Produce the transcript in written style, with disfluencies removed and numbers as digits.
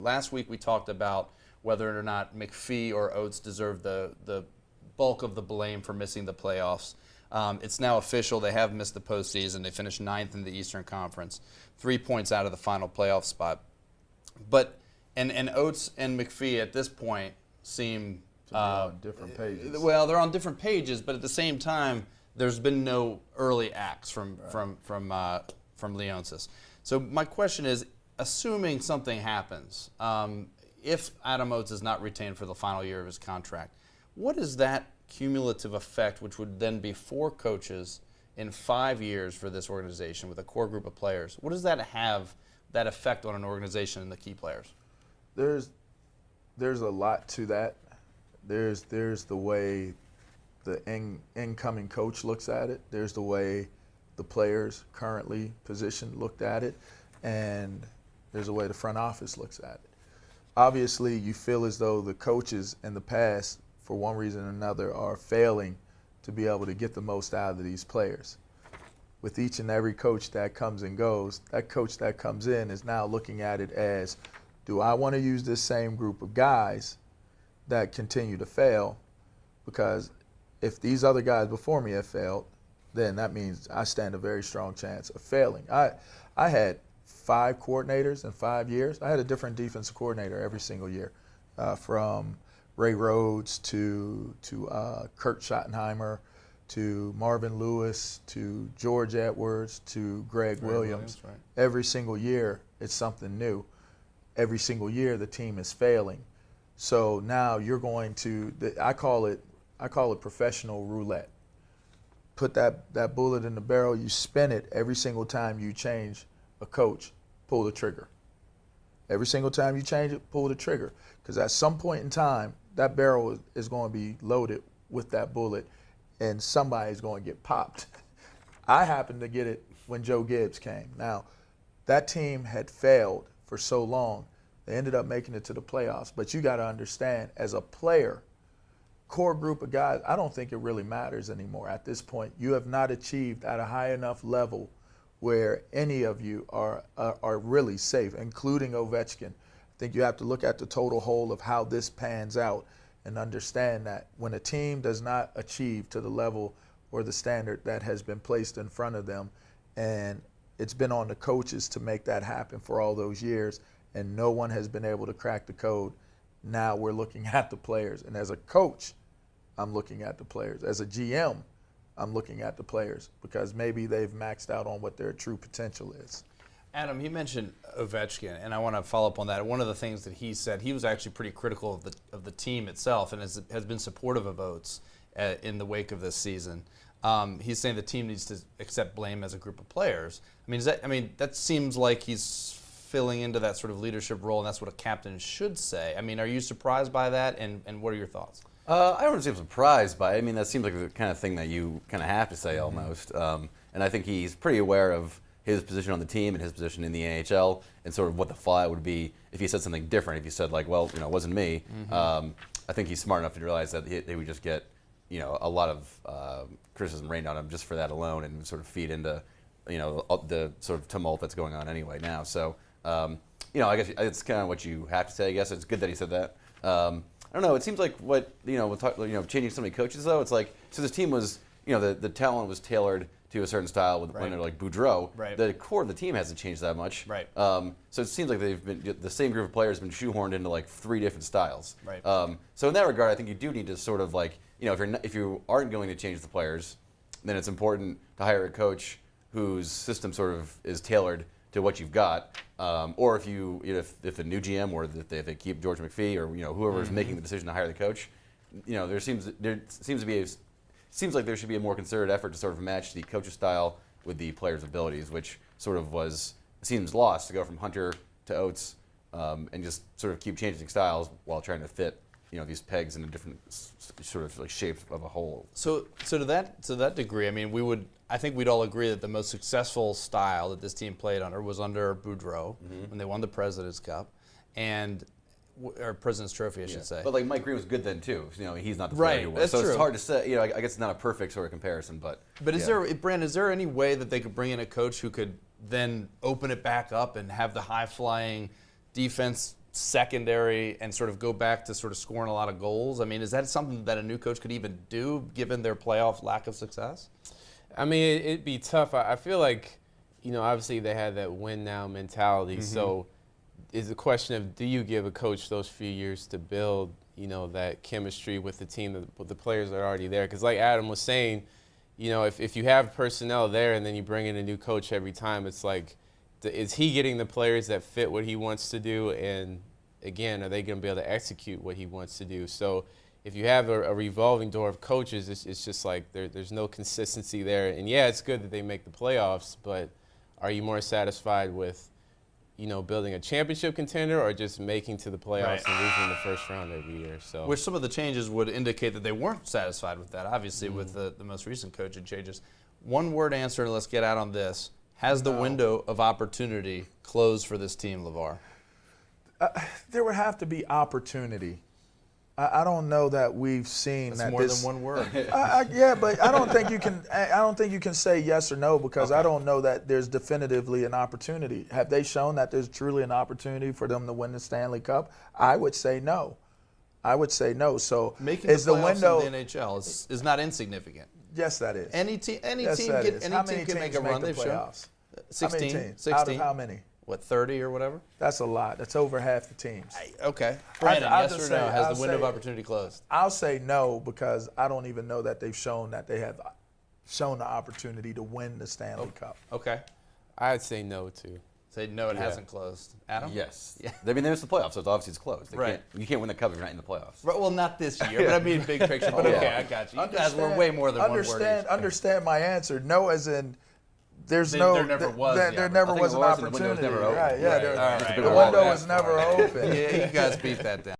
last week we talked about whether or not McPhee or Oates deserve the bulk of the blame for missing the playoffs. It's now official. They have missed the postseason. They finished 9th in the Eastern Conference, 3 points out of the final playoff spot. But and Oates and McPhee at this point seem to be on different pages. Well, they're on different pages, but at the same time, there's been no early acts from Leonsis. So my question is, assuming something happens, if Adam Oates is not retained for the final year of his contract, what is that cumulative effect, which would then be 4 coaches in 5 years for this organization with a core group of players? What does that have, that effect on an organization and the key players? There's a lot to that. There's the way the incoming coach looks at it. There's the way the players currently positioned looked at it, and there's the way the front office looks at it. Obviously, you feel as though the coaches in the past, for one reason or another, are failing to be able to get the most out of these players. With each and every coach that comes and goes, that coach that comes in is now looking at it as, do I want to use this same group of guys that continue to fail? Because if these other guys before me have failed, then that means I stand a very strong chance of failing. I had 5 coordinators in 5 years. I had a different defensive coordinator every single year, from Ray Rhodes to Kurt Schottenheimer to Marvin Lewis to George Edwards to Greg Williams. Right. Every single year, it's something new. Every single year, the team is failing. So now you're going to, I call it professional roulette. Put that bullet in the barrel, you spin it every single time you change a coach, pull the trigger. Every single time you change it, pull the trigger. Because at some point in time, that barrel is going to be loaded with that bullet, and somebody's going to get popped. I happened to get it when Joe Gibbs came. Now, that team had failed for so long, they ended up making it to the playoffs. But you got to understand, as a player, core group of guys, I don't think it really matters anymore at this point. You have not achieved at a high enough level where any of you are really safe, including Ovechkin. I think you have to look at the total whole of how this pans out and understand that when a team does not achieve to the level or the standard that has been placed in front of them, and it's been on the coaches to make that happen for all those years, and no one has been able to crack the code, now we're looking at the players. And as a coach, I'm looking at the players. As a GM, I'm looking at the players because maybe they've maxed out on what their true potential is. Adam, he mentioned Ovechkin, and I want to follow up on that. One of the things that he said, he was actually pretty critical of the team itself and has been supportive of Oates in the wake of this season. He's saying the team needs to accept blame as a group of players. That seems like he's filling into that sort of leadership role, and that's what a captain should say. Are you surprised by that, and what are your thoughts? I don't seem surprised by it. That seems like the kind of thing that you kind of have to say almost. And I think he's pretty aware of his position on the team and his position in the NHL and sort of what the fallout would be if he said something different. If he said, like, well, it wasn't me. I think he's smart enough to realize that he would just get, a lot of criticism rained on him just for that alone and sort of feed into, the sort of tumult that's going on anyway now. So, I guess it's kind of what you have to say. I guess it's good that he said that. I don't know. It seems like changing so many coaches though. It's like, so this team was, the talent was tailored to a certain style when they're like Boudreau. Right. The core of the team hasn't changed that much. Right. So it seems like the same group of players have been shoehorned into like 3 different styles. Right. So in that regard, I think you do need to sort of like, if you aren't going to change the players, then it's important to hire a coach whose system sort of is tailored to what you've got, or if a new GM or if they keep George McPhee or whoever's making the decision to hire the coach, there seems like there should be a more concerted effort to sort of match the coach's style with the player's abilities, which sort of seems lost to go from Hunter to Oates and just sort of keep changing styles while trying to fit these pegs in a different sort of like shape of a whole. So to that degree, I think we'd all agree that the most successful style that this team played under was under Boudreau when they won the President's Cup, or President's Trophy, I should say. But like Mike Green was good then too. He's not the player he was. That's so true. It's hard to say. I guess it's not a perfect sort of comparison, but. But is there any way that they could bring in a coach who could then open it back up and have the high flying defense secondary and sort of go back to sort of scoring a lot of goals? I mean, is that something that a new coach could even do given their playoff lack of success? I mean, it'd be tough. I feel like, obviously they had that win now mentality. So it's a question of, do you give a coach those few years to build, that chemistry with the team, with the players that are already there? Because like Adam was saying, if you have personnel there and then you bring in a new coach every time, it's like, is he getting the players that fit what he wants to do? And again, are they going to be able to execute what he wants to do? So if you have a revolving door of coaches, it's just like there's no consistency there. And yeah, it's good that they make the playoffs, but are you more satisfied with, building a championship contender or just making to the playoffs and losing the first round every year? So, which some of the changes would indicate that they weren't satisfied with that, obviously, with the most recent coaching changes. One word answer, and let's get out on this. Has the window of opportunity closed for this team, LeVar? There would have to be opportunity. I don't know that we've seen That's that more this, than one word. yeah, but I don't think you can. I don't think you can say yes or no because I don't know that there's definitively an opportunity. Have they shown that there's truly an opportunity for them to win the Stanley Cup? I would say no. So Making is the the playoffs window in the NHL is not insignificant. Yes, that is. Any team Yes, can that is. How many can make teams a run. the They've shown playoffs? 16, How many teams? 16. Out of how many? What, 30 or whatever? That's a lot. That's over half the teams. Okay. Brandon, I'll yes just or no? say- Has I'll the window of say- opportunity closed? I'll say no because I don't even know that they've shown that they have shown the opportunity to win the Stanley Cup. Okay. I'd say no too. Say no, it hasn't closed. Adam? Yes. Yeah. I mean, they missed the playoffs, so it's obviously it's closed. Right. You can't win the cup if you're not in the playoffs. Right, well, not this year, but I mean big picture. But okay, I got you. You guys were way more than one word each. Understand my answer. No, as in there never was the an opportunity. opportunity. The window was never open. Right? Yeah, Right, all right. the window was never open. Yeah, you guys beat that down.